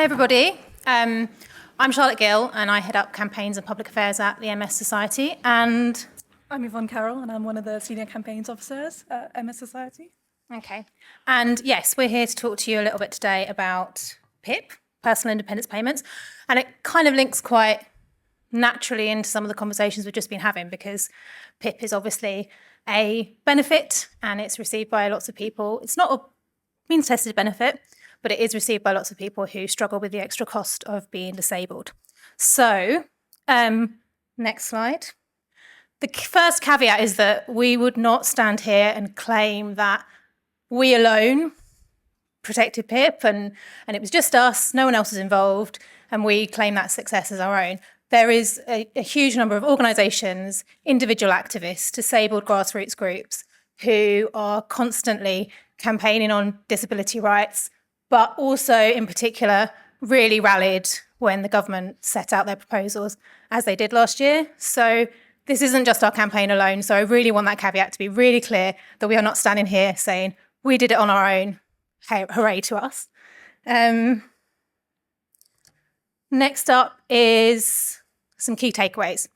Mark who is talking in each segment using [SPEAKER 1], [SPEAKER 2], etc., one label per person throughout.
[SPEAKER 1] Hi, everybody. I'm Charlotte Gill, and I head up campaigns and public affairs at the MS Society. And
[SPEAKER 2] I'm Yvonne Carroll, and I'm one of the senior campaigns officers at MS Society.
[SPEAKER 1] okay, and yes, we're here to talk to you a little bit today about PIP, personal independence payments, and it kind of links quite naturally into some of the conversations we've just been having, because PIP is obviously a benefit and it's received by lots of people. It's not a means-tested benefit, but it is received by lots of people who struggle with the extra cost of being disabled. So, next slide. The first caveat is that we would not stand here and claim that we alone protected PIP and it was just us, no one else was involved, and we claim that success as our own. There is a huge number of organisations, individual activists, disabled grassroots groups who are constantly campaigning on disability rights, but also in particular really rallied when the government set out their proposals, as they did last year. So this isn't just our campaign alone. So I really want that caveat to be really clear that we are not standing here saying we did it on our own. Hey, hooray to us. Next up is some key takeaways.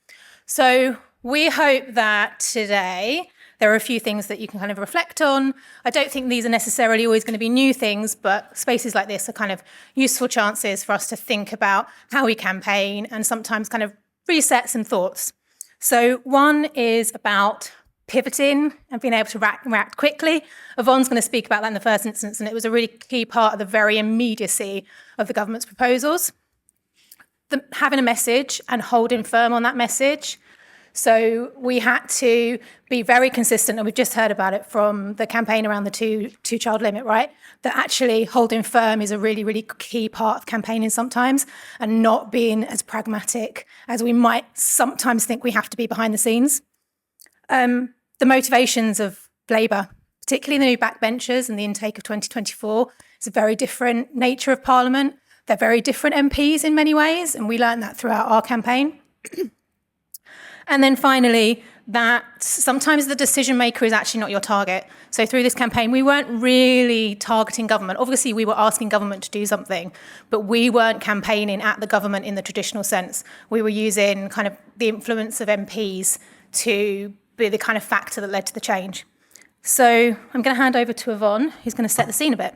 [SPEAKER 1] So we hope that today there are a few things that you can kind of reflect on. I don't think these are necessarily always going to be new things, but spaces like this are kind of useful chances for us to think about how we campaign and sometimes kind of reset some thoughts. So one is about pivoting and being able to react quickly. Yvonne's going to speak about that in the first instance, and it was a really key part of the very immediacy of the government's proposals. Having a message and holding firm on that message. So we had to be very consistent, and we've just heard about it from the campaign around the two-child limit, right? That actually holding firm is a really, really key part of campaigning sometimes, and not being as pragmatic as we might sometimes think we have to be behind the scenes. The motivations of Labour, particularly the new backbenchers and the intake of 2024, is a very different nature of Parliament. They're very different MPs in many ways, and we learned that throughout our campaign. And then finally, that sometimes the decision maker is actually not your target. So through this campaign, we weren't really targeting government. Obviously, we were asking government to do something, but we weren't campaigning at the government in the traditional sense. We were using kind of the influence of MPs to be the kind of factor that led to the change. So I'm going to hand over to Yvonne, who's going to set the scene a bit.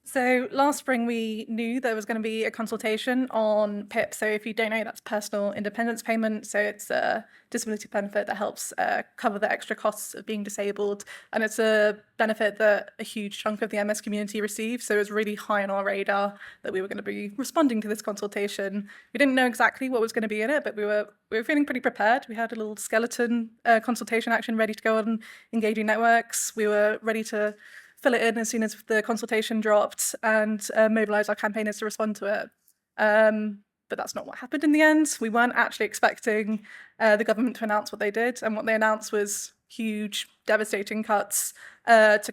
[SPEAKER 2] So last spring, we knew there was going to be a consultation on PIP. So if you don't know, that's personal independence payment. So it's a disability benefit that helps cover the extra costs of being disabled. And it's a benefit that a huge chunk of the MS community receives. So it was really high on our radar that we were going to be responding to this consultation. We didn't know exactly what was going to be in it, but we were feeling pretty prepared. We had a little skeleton consultation action ready to go on engaging networks. We were ready to fill it in as soon as the consultation dropped and mobilise our campaigners to respond to it. But that's not what happened in the end. We weren't actually expecting the government to announce what they did, and what they announced was huge, devastating cuts to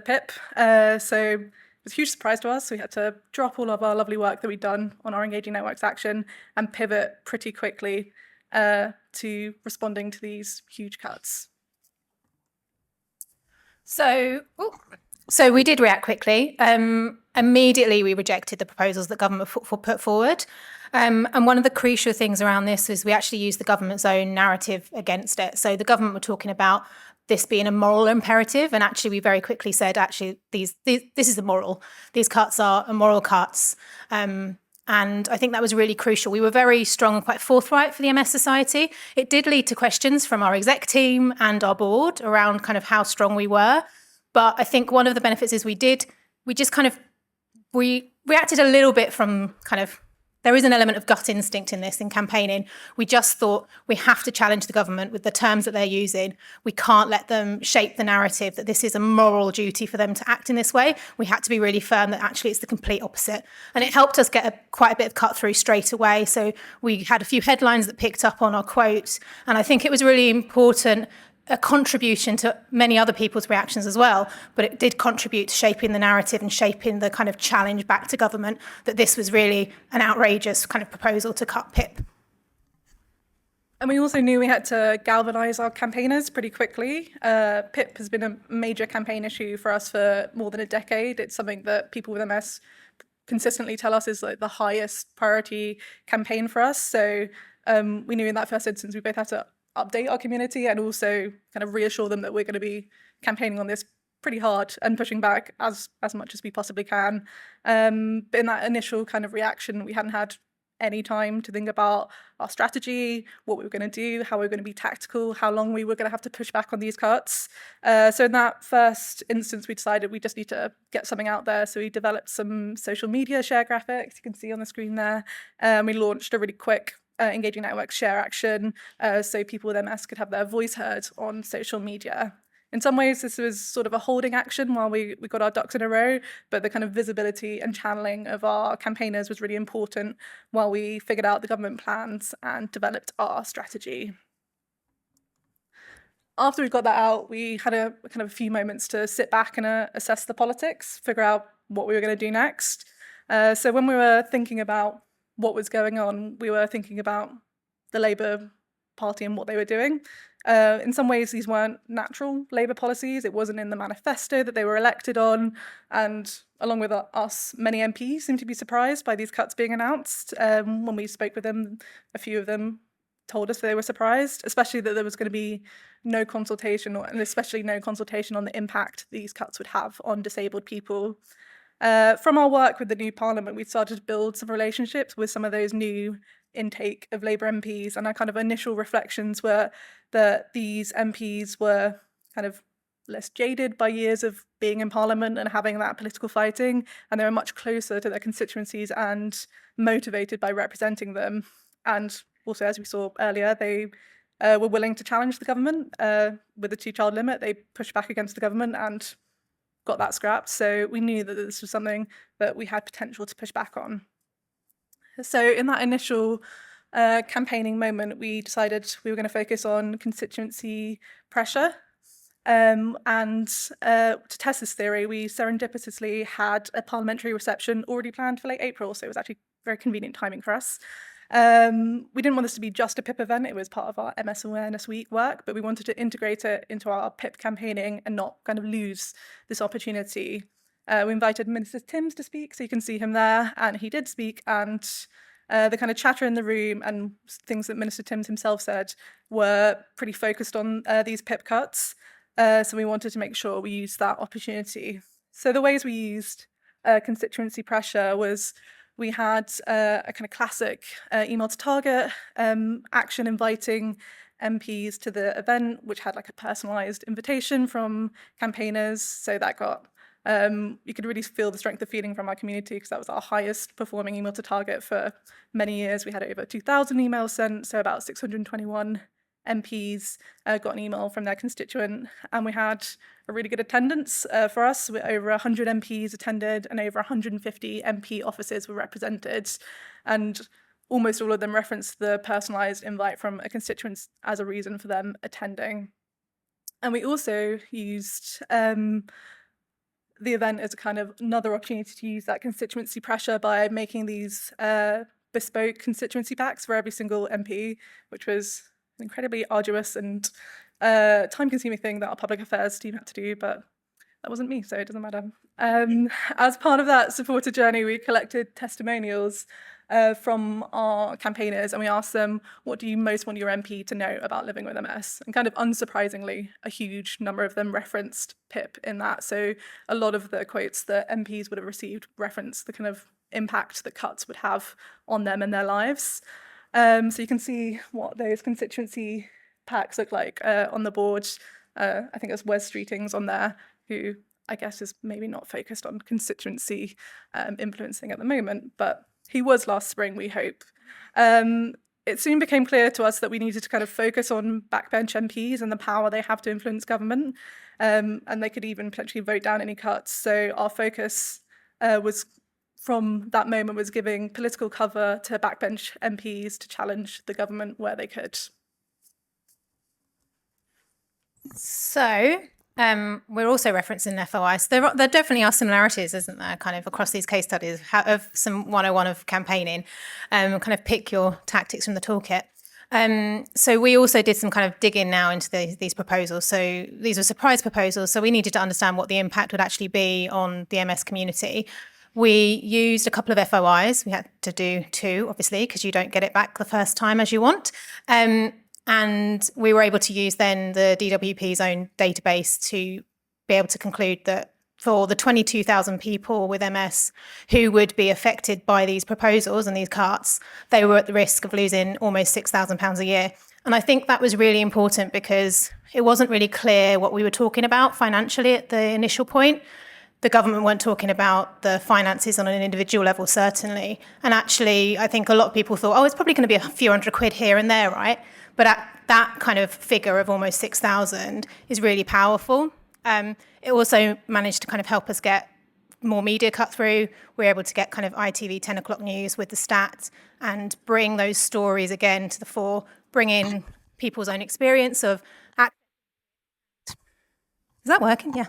[SPEAKER 2] PIP. So it was a huge surprise to us. We had to drop all of our lovely work that we'd done on our Engaging Networks action and pivot pretty quickly to responding to these huge cuts.
[SPEAKER 1] So we did react quickly. Immediately, we rejected the proposals that government put forward. And one of the crucial things around this is we actually used the government's own narrative against it. So the government were talking about this being a moral imperative, and actually we very quickly said, actually, this is immoral. These cuts are immoral cuts. And I think that was really crucial. We were very strong and quite forthright for the MS Society. It did lead to questions from our exec team and our board around kind of how strong we were. But I think one of the benefits is we reacted a little bit from kind of, there is an element of gut instinct in this, in campaigning. We just thought we have to challenge the government with the terms that they're using. We can't let them shape the narrative that this is a moral duty for them to act in this way. We had to be really firm that actually it's the complete opposite. And it helped us get quite a bit of cut through straight away. So we had a few headlines that picked up on our quote. And I think it was really important, a contribution to many other people's reactions as well, but it did contribute to shaping the narrative and shaping the kind of challenge back to government that this was really an outrageous kind of proposal to cut PIP.
[SPEAKER 2] And we also knew we had to galvanise our campaigners pretty quickly. PIP has been a major campaign issue for us for more than a decade. It's something that people with MS consistently tell us is like the highest priority campaign for us. So we knew in that first instance we both had to update our community and also kind of reassure them that we're going to be campaigning on this pretty hard and pushing back as much as we possibly can. But in that initial kind of reaction, we hadn't had any time to think about our strategy, what we were going to do, how we were going to be tactical, how long we were going to have to push back on these cuts. So in that first instance, we decided we just need to get something out there. So we developed some social media share graphics, you can see on the screen there. We launched a really quick engaging network share action so people with MS could have their voice heard on social media. In some ways, this was sort of a holding action while we got our ducks in a row, but the kind of visibility and channeling of our campaigners was really important while we figured out the government plans and developed our strategy. After we got that out, we had a kind of a few moments to sit back and assess the politics, figure out what we were going to do next. So when we were thinking about what was going on, we were thinking about the Labour Party and what they were doing. In some ways, these weren't natural Labour policies. It wasn't in the manifesto that they were elected on. And along with us, many MPs seemed to be surprised by these cuts being announced. When we spoke with them, a few of them told us they were surprised, especially that there was going to be no consultation, and especially no consultation on the impact these cuts would have on disabled people. From our work with the new Parliament, we started to build some relationships with some of those new intake of Labour MPs, and our kind of initial reflections were that these MPs were kind of less jaded by years of being in Parliament and having that political fighting, and they were much closer to their constituencies and motivated by representing them. And also, as we saw earlier, they were willing to challenge the government with the 2-child limit. They pushed back against the government and got that scrapped. So we knew that this was something that we had potential to push back on. So in that initial campaigning moment, we decided we were going to focus on constituency pressure. And to test this theory, we serendipitously had a parliamentary reception already planned for late April, so it was actually very convenient timing for us. We didn't want this to be just a PIP event. It was part of our MS Awareness Week work, but we wanted to integrate it into our PIP campaigning and not kind of lose this opportunity. We invited Minister Timms to speak, so you can see him there, and he did speak, and the kind of chatter in the room and things that Minister Timms himself said were pretty focused on these PIP cuts, so we wanted to make sure we used that opportunity. So the ways we used constituency pressure was we had a kind of classic email to target action inviting MPs to the event, which had like a personalised invitation from campaigners, so that got you could really feel the strength of feeling from our community because that was our highest performing email to target for many years. We had over 2,000 emails sent, so about 621 MPs got an email from their constituent, and we had a really good attendance for us. Over 100 MPs attended and over 150 MP offices were represented, and almost all of them referenced the personalised invite from a constituent as a reason for them attending. And we also used the event as a kind of another opportunity to use that constituency pressure by making these bespoke constituency packs for every single MP, which was an incredibly arduous and time-consuming thing that our public affairs team had to do, but that wasn't me, so it doesn't matter. As part of that supporter journey, we collected testimonials from our campaigners, and we asked them, what do you most want your MP to know about living with MS? And kind of unsurprisingly, a huge number of them referenced PIP in that. So a lot of the quotes that MPs would have received referenced the kind of impact that cuts would have on them and their lives. So you can see what those constituency packs look like on the board. I think there's Wes Streetings on there, who I guess is maybe not focused on constituency influencing at the moment, but he was last spring, we hope. It soon became clear to us that we needed to kind of focus on backbench MPs and the power they have to influence government, and they could even potentially vote down any cuts. So our focus was, from that moment, was giving political cover to backbench MPs to challenge the government where they could.
[SPEAKER 1] So we're also referencing FOI. So there definitely are similarities, isn't there, kind of across these case studies of some 101 of campaigning, kind of pick your tactics from the toolkit. So we also did some kind of digging now into these proposals. So these were surprise proposals. So we needed to understand what the impact would actually be on the MS community. We used a couple of FOIs. We had to do 2, obviously, because you don't get it back the first time as you want. And we were able to use then the DWP's own database to be able to conclude that for the 22,000 people with MS who would be affected by these proposals and these cuts, they were at the risk of losing almost £6,000 a year. And I think that was really important because it wasn't really clear what we were talking about financially at the initial point. The government weren't talking about the finances on an individual level, certainly. And actually, I think a lot of people thought, oh, it's probably going to be a few £100 here and there, right? But at that kind of figure of almost 6,000 is really powerful. It also managed to kind of help us get more media cut through. We were able to get kind of ITV 10 o'clock news with the stats and bring those stories again to the fore, bring in people's own experience of... Is that working? Yeah.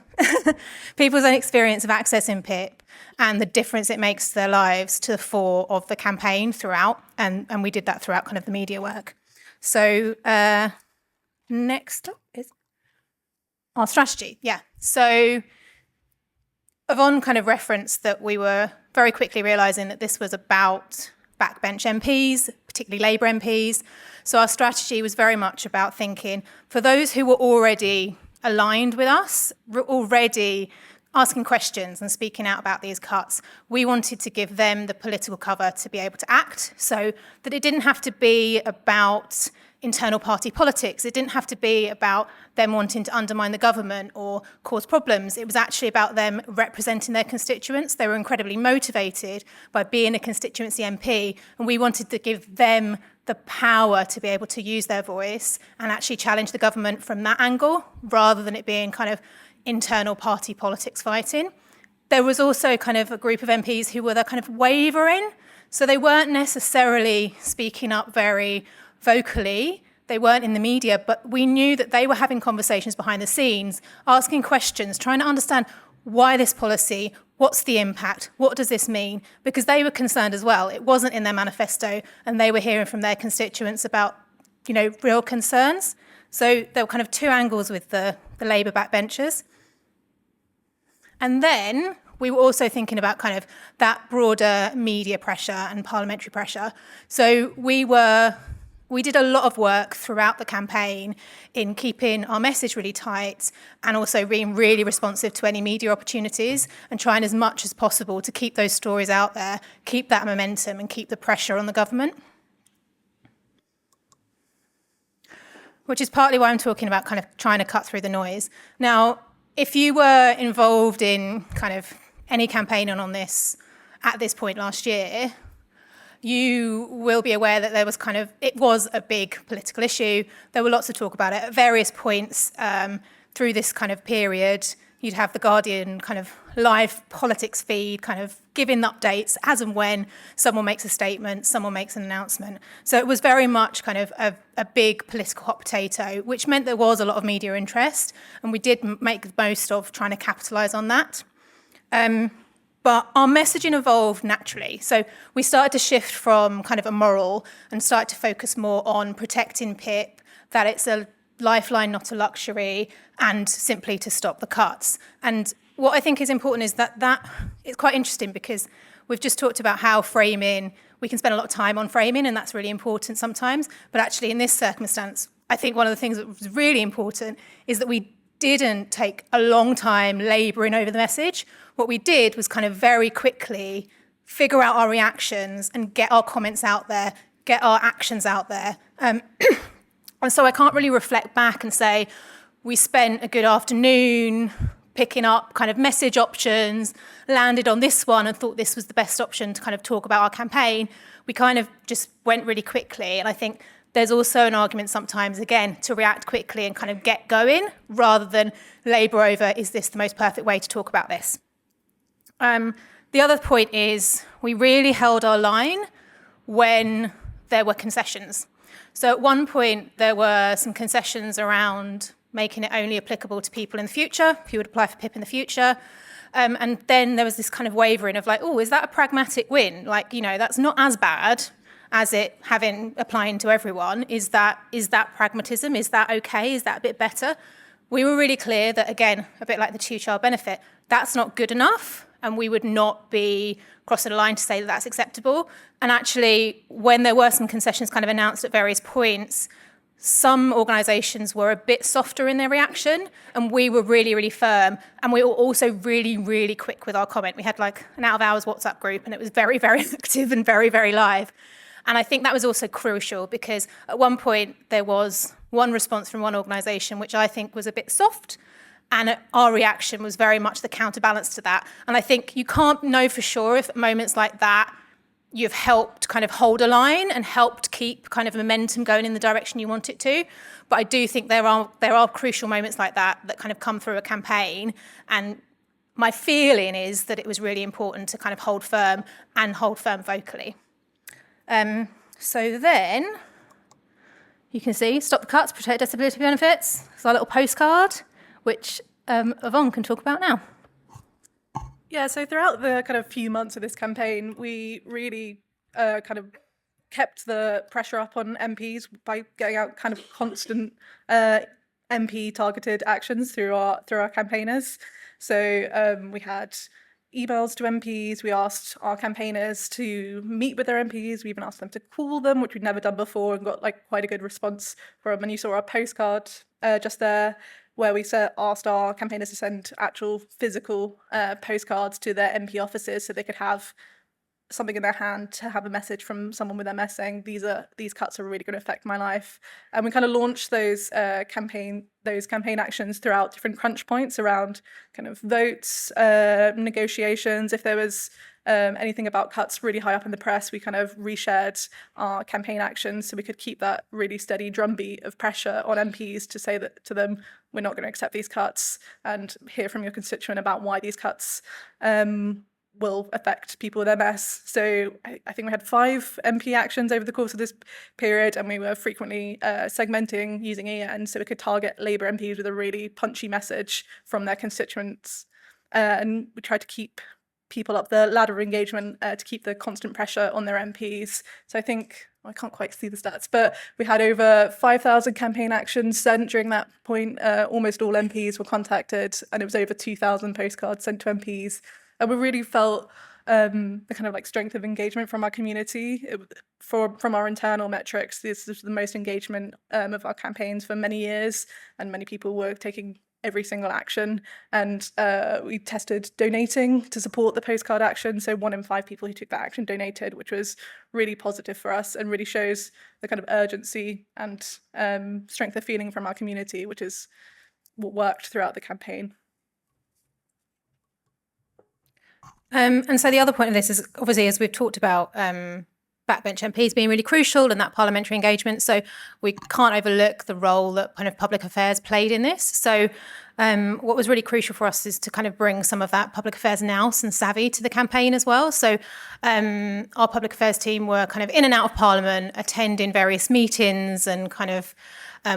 [SPEAKER 1] People's own experience of accessing PIP and the difference it makes to their lives to the fore of the campaign throughout. And we did that throughout kind of the media work. So next up is our strategy. Yeah. So Yvonne kind of referenced that we were very quickly realising that this was about backbench MPs, particularly Labour MPs. So our strategy was very much about thinking for those who were already aligned with us, already asking questions and speaking out about these cuts, we wanted to give them the political cover to be able to act so that it didn't have to be about internal party politics. It didn't have to be about them wanting to undermine the government or cause problems. It was actually about them representing their constituents. They were incredibly motivated by being a constituency MP, and we wanted to give them the power to be able to use their voice and actually challenge the government from that angle, rather than it being kind of internal party politics fighting. There was also kind of a group of MPs who were kind of wavering, so they weren't necessarily speaking up very vocally, they weren't in the media, but we knew that they were having conversations behind the scenes, asking questions, trying to understand why this policy, what's the impact, what does this mean? Because they were concerned as well. It wasn't in their manifesto, and they were hearing from their constituents about, real concerns. So there were kind of 2 angles with the Labour backbenchers. And then we were also thinking about kind of that broader media pressure and parliamentary pressure. So we did a lot of work throughout the campaign in keeping our message really tight and also being really responsive to any media opportunities and trying as much as possible to keep those stories out there, keep that momentum and keep the pressure on the government. Which is partly why I'm talking about kind of trying to cut through the noise. Now, if you were involved in kind of any campaigning on this at this point last year, you will be aware that it was a big political issue. There were lots of talk about it at various points through this kind of period. You'd have the Guardian kind of live politics feed kind of giving updates as and when someone makes a statement, someone makes an announcement. So it was very much kind of a big political hot potato, which meant there was a lot of media interest, and we did make the most of trying to capitalise on that. But our messaging evolved naturally. So we started to shift from kind of a moral and started to focus more on protecting PIP, that it's a lifeline, not a luxury, and simply to stop the cuts. And what I think is important is that it's quite interesting because we've just talked about how framing, we can spend a lot of time on framing, and that's really important sometimes. But actually in this circumstance, I think one of the things that was really important is that we didn't take a long time labouring over the message. What we did was kind of very quickly figure out our reactions and get our comments out there, get our actions out there. And so I can't really reflect back and say, we spent a good afternoon picking up kind of message options, landed on this one and thought this was the best option to kind of talk about our campaign. We kind of just went really quickly. And I think there's also an argument sometimes, again, to react quickly and kind of get going rather than labour over, is this the most perfect way to talk about this? The other point is we really held our line when there were concessions. So at one point, there were some concessions around making it only applicable to people in the future, if you would apply for PIP in the future. And then there was this kind of wavering of like, oh, is that a pragmatic win? Like, that's not as bad as it having applying to everyone. Is that pragmatism? Is that okay? Is that a bit better? We were really clear that, again, a bit like the two-child benefit, that's not good enough, and we would not be crossing a line to say that that's acceptable. And actually, when there were some concessions kind of announced at various points, some organisations were a bit softer in their reaction, and we were really, really firm. And we were also really, really quick with our comment. We had like an out-of-hours WhatsApp group, and it was very, very active and very, very live. And I think that was also crucial, because at one point there was one response from one organisation, which I think was a bit soft, and our reaction was very much the counterbalance to that. And I think you can't know for sure if at moments like that you've helped kind of hold a line and helped keep kind of momentum going in the direction you want it to. But I do think there are crucial moments like that kind of come through a campaign. And my feeling is that it was really important to kind of hold firm and hold firm vocally. So then you can see Stop the Cuts, Protect Disability Benefits. It's our little postcard, which Yvonne can talk about now.
[SPEAKER 2] Yeah, so throughout the kind of few months of this campaign, we really kind of kept the pressure up on MPs by getting out kind of constant MP targeted actions through our campaigners. So we had emails to MPs, we asked our campaigners to meet with their MPs, we even asked them to call them, which we'd never done before, and got like quite a good response from them. And you saw our postcard just there, where we asked our campaigners to send actual physical postcards to their MP offices so they could have something in their hand to have a message from someone with MS saying these cuts are really going to affect my life. And we kind of launched those campaign actions throughout different crunch points around kind of votes, negotiations. If there was anything about cuts really high up in the press, we kind of reshared our campaign actions so we could keep that really steady drumbeat of pressure on MPs to say that to them, we're not going to accept these cuts, and hear from your constituent about why these cuts will affect people with MS. So I think we had 5 MP actions over the course of this period, and we were frequently segmenting using EN so we could target Labour MPs with a really punchy message from their constituents. And we tried to keep people up the ladder of engagement to keep the constant pressure on their MPs. So I think, I can't quite see the stats, but we had over 5,000 campaign actions sent during that point. Almost all MPs were contacted, and it was over 2,000 postcards sent to MPs. And we really felt the kind of like strength of engagement from our community. From our internal metrics, this is the most engagement of our campaigns for many years, and many people were taking every single action. And we tested donating to support the postcard action. So 1 in 5 people who took that action donated, which was really positive for us and really shows the kind of urgency and strength of feeling from our community, which is what worked throughout the campaign.
[SPEAKER 1] And so the other point of this is, obviously, as we've talked about, backbench MPs being really crucial and that parliamentary engagement. So we can't overlook the role that kind of public affairs played in this. So what was really crucial for us is to kind of bring some of that public affairs nous and savvy to the campaign as well. So our public affairs team were kind of in and out of Parliament, attending various meetings and kind of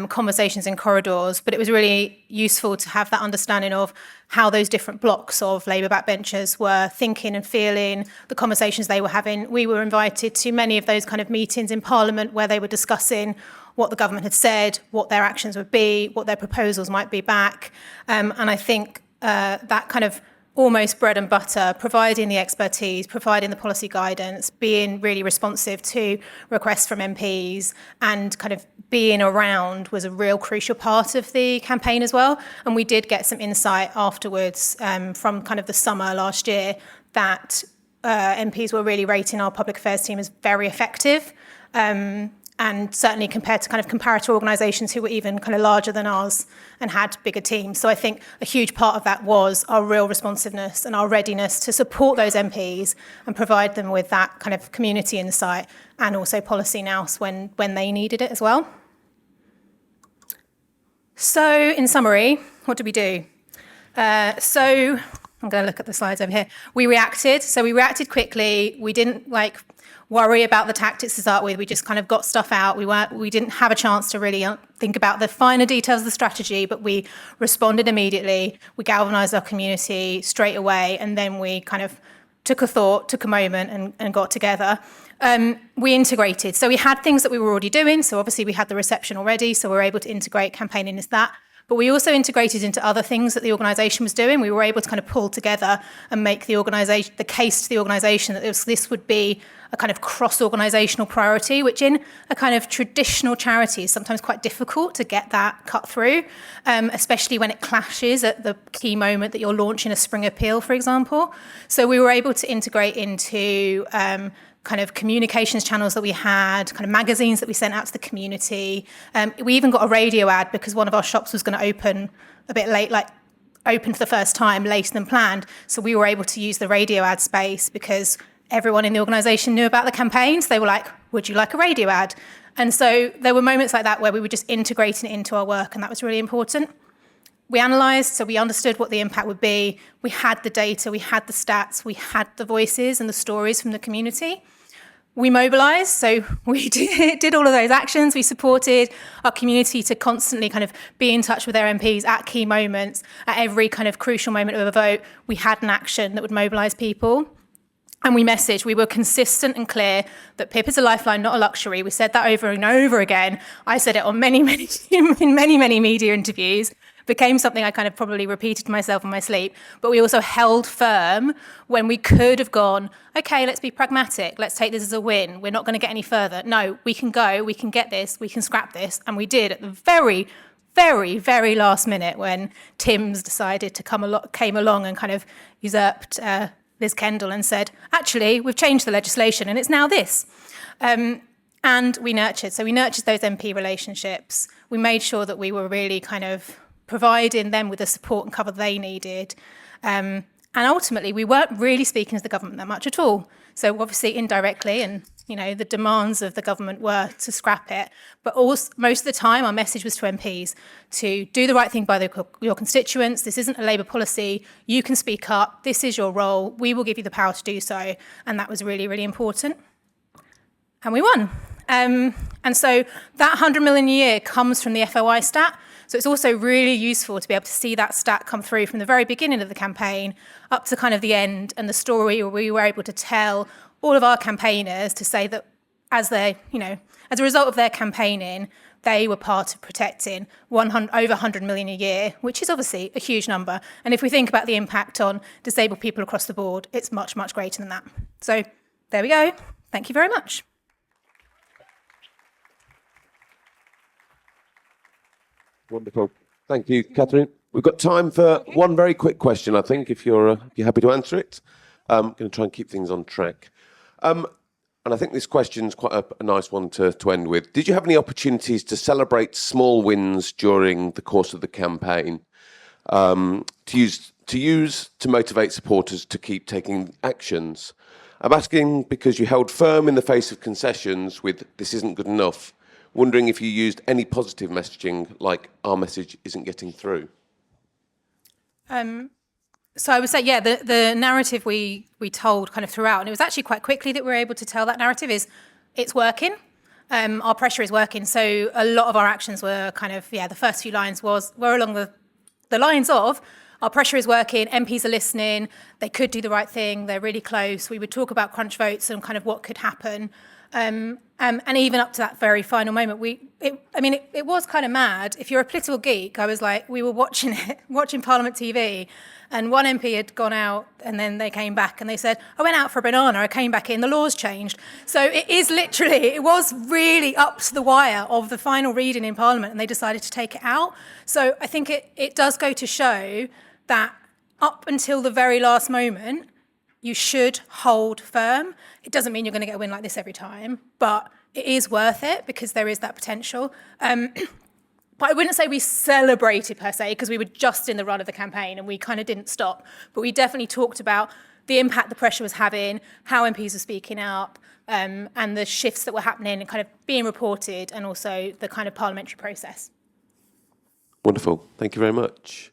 [SPEAKER 1] conversations in corridors, but it was really useful to have that understanding of how those different blocks of Labour backbenchers were thinking and feeling, the conversations they were having. We were invited to many of those kind of meetings in Parliament where they were discussing what the government had said, what their actions would be, what their proposals might be back. And I think that kind of almost bread and butter, providing the expertise, providing the policy guidance, being really responsive to requests from MPs and kind of being around was a real crucial part of the campaign as well. And we did get some insight afterwards from kind of the summer last year that MPs were really rating our public affairs team as very effective. And certainly compared to kind of comparator organisations who were even kind of larger than ours and had bigger teams. So I think a huge part of that was our real responsiveness and our readiness to support those MPs and provide them with that kind of community insight and also policy nous when they needed it as well. So in summary, what did we do? So I'm going to look at the slides over here. We reacted. So we reacted quickly. We didn't worry about the tactics to start with. We just kind of got stuff out. We didn't have a chance to really think about the finer details of the strategy, but we responded immediately. We galvanised our community straight away, and then we kind of took a thought, took a moment and got together. We integrated. So we had things that we were already doing. So obviously we had the reception already. So we were able to integrate campaigning into that. But we also integrated into other things that the organisation was doing. We were able to kind of pull together and make the case to the organisation that this would be a kind of cross-organisational priority, which in a kind of traditional charity is sometimes quite difficult to get that cut through, especially when it clashes at the key moment that you're launching a spring appeal, for example. So we were able to integrate into kind of communications channels that we had, kind of magazines that we sent out to the community. We even got a radio ad because one of our shops was going to open a bit late, like open for the first time later than planned. So we were able to use the radio ad space because everyone in the organisation knew about the campaigns. They were like, would you like a radio ad? And so there were moments like that where we were just integrating it into our work, and that was really important. We analysed, so we understood what the impact would be. We had the data, we had the stats, we had the voices and the stories from the community. We mobilised, so we did all of those actions. We supported our community to constantly kind of be in touch with their MPs at key moments. At every kind of crucial moment of a vote, we had an action that would mobilise people. And we messaged, we were consistent and clear that PIP is a lifeline, not a luxury. We said that over and over again. I said it on many media interviews. Became something I kind of probably repeated to myself in my sleep. But we also held firm when we could have gone, okay, let's be pragmatic. Let's take this as a win. We're not going to get any further. No, we can go, we can get this, we can scrap this. And we did at the very, very last minute when Tim's decided to came along and kind of usurped Liz Kendall and said, actually, we've changed the legislation and it's now this. And we nurtured. So we nurtured those MP relationships. We made sure that we were really kind of providing them with the support and cover they needed. And ultimately, we weren't really speaking to the government that much at all. So obviously, indirectly, and the demands of the government were to scrap it. But also, most of the time, our message was to MPs to do the right thing by your constituents. This isn't a Labour policy. You can speak up. This is your role. We will give you the power to do so. And that was really, really important. And we won. And so that 100 million a year comes from the FOI stat. So it's also really useful to be able to see that stat come through from the very beginning of the campaign up to kind of the end, and the story where we were able to tell all of our campaigners to say that as a result of their campaigning, they were part of protecting over 100 million a year, which is obviously a huge number. And if we think about the impact on disabled people across the board, it's much, much greater than that. So there we go. Thank you very much.
[SPEAKER 3] Wonderful. Thank you, Catherine. We've got time for one very quick question, I think, if you're happy to answer it. I'm going to try and keep things on track. And I think this question's quite a nice one to end with. Did you have any opportunities to celebrate small wins during the course of the campaign, to motivate supporters to keep taking actions? I'm asking because you held firm in the face of concessions with "this isn't good enough," wondering if you used any positive messaging, like "our message isn't getting through."
[SPEAKER 1] So I would say, yeah, the narrative we told kind of throughout, and it was actually quite quickly that we were able to tell that narrative, is it's working. Our pressure is working. So a lot of our actions were kind of, the first few lines were along the lines of, our pressure is working, MPs are listening, they could do the right thing, they're really close. We would talk about crunch votes and kind of what could happen. And even up to that very final moment, it was kind of mad. If you're a political geek, I was like, we were watching Parliament TV, and one MP had gone out, and then they came back, and they said, I went out for a banana, I came back in, the laws changed. So it was really up to the wire of the final reading in Parliament, and they decided to take it out. So I think it does go to show that up until the very last moment, you should hold firm. It doesn't mean you're going to get a win like this every time, but it is worth it because there is that potential. But I wouldn't say we celebrated per se, because we were just in the run of the campaign and we kind of didn't stop. But we definitely talked about the impact the pressure was having, how MPs were speaking up, and the shifts that were happening and kind of being reported, and also the kind of parliamentary process.
[SPEAKER 3] Wonderful. Thank you very much.